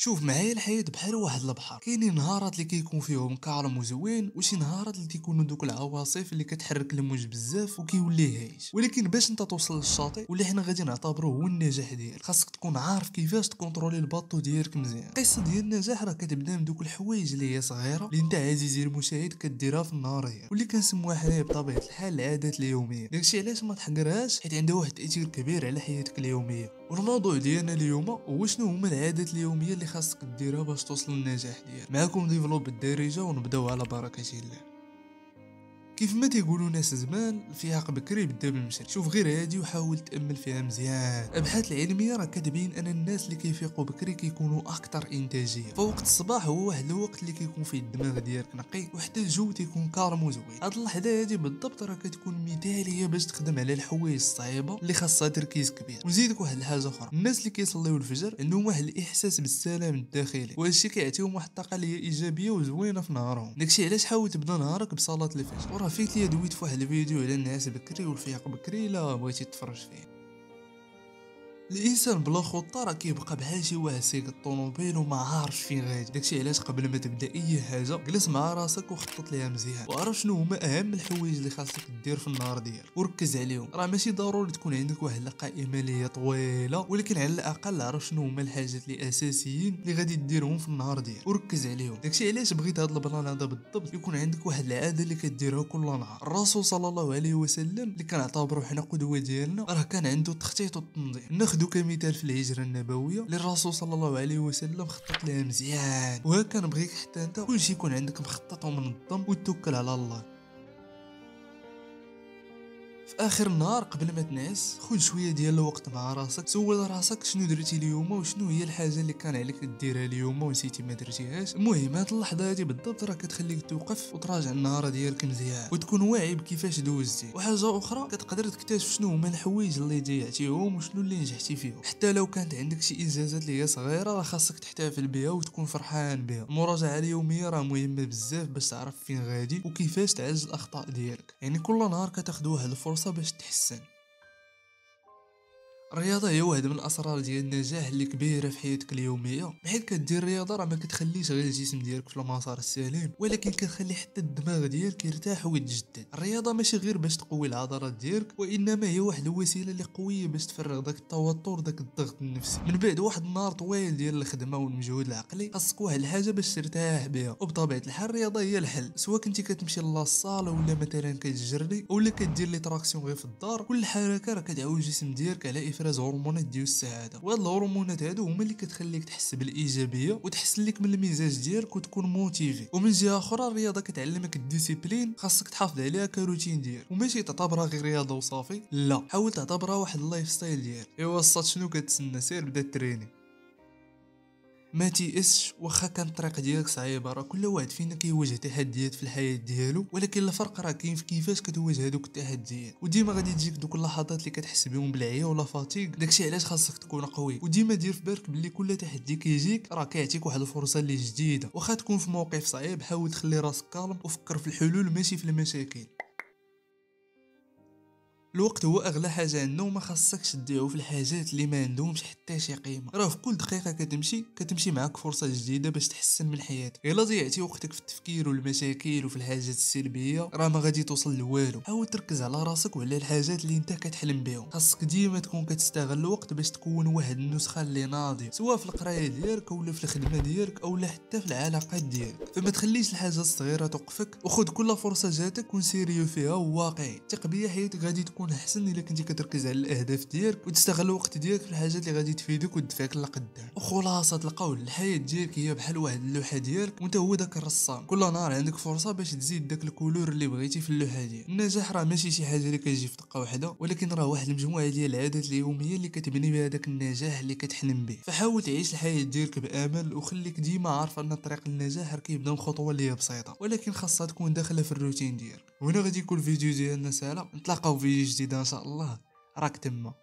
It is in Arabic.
شوف معايا الحياة بحال واحد البحر، كاينين نهارات اللي كيكون فيهم كالم وزوين، وشي نهارات اللي كيكونوا دوك العواصف اللي كتحرك الموج بزاف وكيولي هايج. ولكن باش انت توصل للشاطئ واللي حنا غادي نعتبروه هو النجاح ديالك، خاصك تكون عارف كيفاش تكونترولي الباطو ديالك مزيان. القصه ديال النجاح راه كتبدا من دوك الحوايج اللي هي صغيره اللي انت عزيزي المشاهد كديرها في النهار ديالك، واللي كنسموها حنايا بطبيعه الحال العادات اليوميه. داكشي علاش ما تحقرهاش، حيت عندها واحد التاثير كبير على حياتك اليوميه. والموضوع ديالنا اليوم هو شنو هما العادات اليوميه اللي خاصك ديرها باش توصل للنجاح ديالك. معكم ديفلوب الدارجه ونبداو على بركه الله. كيف ما تيقولوا ناس زمان الفياق بكري بدا بالمشري. شوف غير هادي وحاول تامل فيها مزيان. الابحاث العلميه راه كتبين ان الناس اللي كيفيقوا بكري كيكونوا اكثر انتاجيه. فوقت الصباح هو واحد الوقت اللي كيكون فيه الدماغ ديالك نقي وحتى الجو تيكون كالم وزوين. هاد اللحظه هادي بالضبط راه كتكون مثاليه باش تخدم على الحوايج الصعيبه اللي خاصها تركيز كبير. ونزيدك واحد الحاجه اخرى، الناس اللي كيصليو الفجر عندهم واحد الاحساس بالسلام الداخلي، وهذا الشيء كيعطيهم واحد الطاقه اللي هي ايجابيه وزوينه في نهارهم. داكشي علاش حاول تبدا نهارك بصلاه الفجر. فيك ليا دويت في واحد الفيديو على النعاس بكري والفياق بكري، لا بغيتي تفرج فيه. الانسان بلا خطه راه كيبقى بحال شي واحد سايق الطوموبيل وما عارفش فين غادي. داكشي علاش قبل ما تبدا اي حاجه جلس مع راسك وخطط ليها مزيان، وعرف شنو هما اهم الحوايج اللي خاصك دير في النهار ديالك وركز عليهم. راه ماشي ضروري تكون عندك واحد القائمه اللي هي طويله، ولكن على الاقل عرف شنو هما الحاجات اللي اساسيين اللي غادي ديرهم في النهار ديالك وركز عليهم. داكشي علاش بغيت هذا البلان هذا بالضبط يكون عندك واحد العاده اللي كديرها كل نهار. الرسول صلى الله عليه وسلم اللي كنعتبروا حنا قدوه ديالنا راه كان عنده التخطيط والتنظيم. ناخذ كمثال في الهجره النبويه اللي الرسول صلى الله عليه وسلم خطط لها مزيان، وهكا نبغيك حتى انت كلشي يكون عندك مخطط ومنظم وتوكل على الله. في اخر النهار قبل ما تنعس خذ شويه ديال الوقت مع راسك، سول راسك شنو درتي اليوم وشنو هي الحاجه اللي كان عليك ديرها اليوم ونسيتي ما درتيهاش. المهم هاد اللحظه هادي بالضبط راه كتخليك توقف وتراجع النهار ديالك مزيان وتكون واعي بكيفاش دوزتي. وحاجه اخرى كتقدر تكتشف شنو هما الحوايج اللي ضيعتيهم وشنو اللي نجحتي فيهم. حتى لو كانت عندك شي انجازات اللي هي صغيره راه خاصك تحتفل بها وتكون فرحان بها. المراجعه اليوميه راه مهمه بزاف باش تعرف فين غادي وكيفاش تعالج الاخطاء ديالك. يعني كل نهار كتاخذ واحد الفرصه باش تحسن. الرياضة هي واحد من الأسرار ديال النجاح اللي كبيرة في حياتك اليومية، بحيث كدير الرياضة راه ما كتخليش غير الجسم ديالك في المسار السليم، ولكن كتخلي حتى الدماغ ديالك يرتاح ويتجدد. الرياضة ماشي غير باش تقوي العضلات ديالك، وإنما هي واحد الوسيلة اللي قوية باش تفرغ داك التوتر داك الضغط النفسي. من بعد واحد النهار طويل ديال الخدمة والمجهود العقلي خاصك واحد الحاجة باش ترتاح بها، وبطبيعة الحال الرياضة هي الحل. سواء كنتي كتمشي لاصال ولا مثلا كتجري ولا كدير لي تراكسيون غير في الدار، كل حركة راه كتعاون الجسم ديالك على افراز هرمونات ديال السعاده. وهاد الهرمونات هادو هما اللي كتخليك تحس بالايجابيه وتحسن لك من المزاج ديالك وتكون موتيفي. ومن جهه اخرى الرياضه كتعلمك الديسيبلين، خاصك تحافظ عليها كروتين ديالك وماشي تعتبرها غير رياضه وصافي، لا حاول تعتبرها واحد اللايف ستايل ديالك. ايوا الصاد شنو كتسنى؟ سير بدا التريني. ما تيأسش واخا كان الطريق ديالك صعيبه، راه كل واحد فينا كيواجه تحديات في الحياه ديالو، ولكن الفرق راه كاين في كيفاش كتواجه هذوك التحديات. وديما غادي تجيك دوك اللحظات اللي كتحس بهم بالعيا ولا فاتيك، داكشي علاش خاصك تكون قوي. وديما دير في بالك بلي كل تحدي كيجيك راه كيعطيك واحد الفرصه اللي جديده. واخا تكون في موقف صعيب حاول تخلي راسك كالم وفكر في الحلول ماشي في المشاكل. الوقت هو اغلى حاجه عندنا وما خاصكش تضيعو في الحاجات اللي ما عندهمش حتى شي قيمه. راه في كل دقيقه كتمشي معاك فرصه جديده باش تحسن من حياتك. الا ضيعتي وقتك في التفكير والمشاكل وفي الحاجات السلبيه راه ما غادي توصل لوالو. حاول تركز على راسك وعلى الحاجات اللي انت كتحلم بهم. خاصك ديما تكون كتستغل الوقت باش تكون واحد النسخه اللي ناضيه، سواء في القرايه ديالك اولا في الخدمه ديالك اولا حتى في العلاقات ديالك. فما تخليش الحاجه الصغيره توقفك، وخذ كل فرصه جاتك كون سيريو فيها وواقعي. ثق بيا حياتك غادي تكون احسن الا كنتي كتركز على الاهداف ديالك وتستغل الوقت ديالك في الحاجات اللي غادي تفيدك وتدفعك لقدام. وخلاصه القول الحياه ديالك هي بحال واحد اللوحه ديالك وانت هو داك الرسام. كل نهار عندك فرصه باش تزيد داك الكولور اللي بغيتي في اللوحه ديالك. النجاح راه ماشي شي حاجه اللي كتجي في دقه واحده، ولكن راه واحد المجموعه ديال العادات اليوميه اللي كتبني بها داك النجاح اللي كتحلم به. فحاول تعيش الحياه ديالك بامل وخليك ديما عارف ان طريق النجاح راه كيبدا بخطوه اللي هي بسيطه، ولكن خاصها تكون داخله في الروتين ديالك. وهنا غادي يكون الفيديو ديالنا سالا، نتلاقاو في فيديو جديد ان شاء الله. راك تما.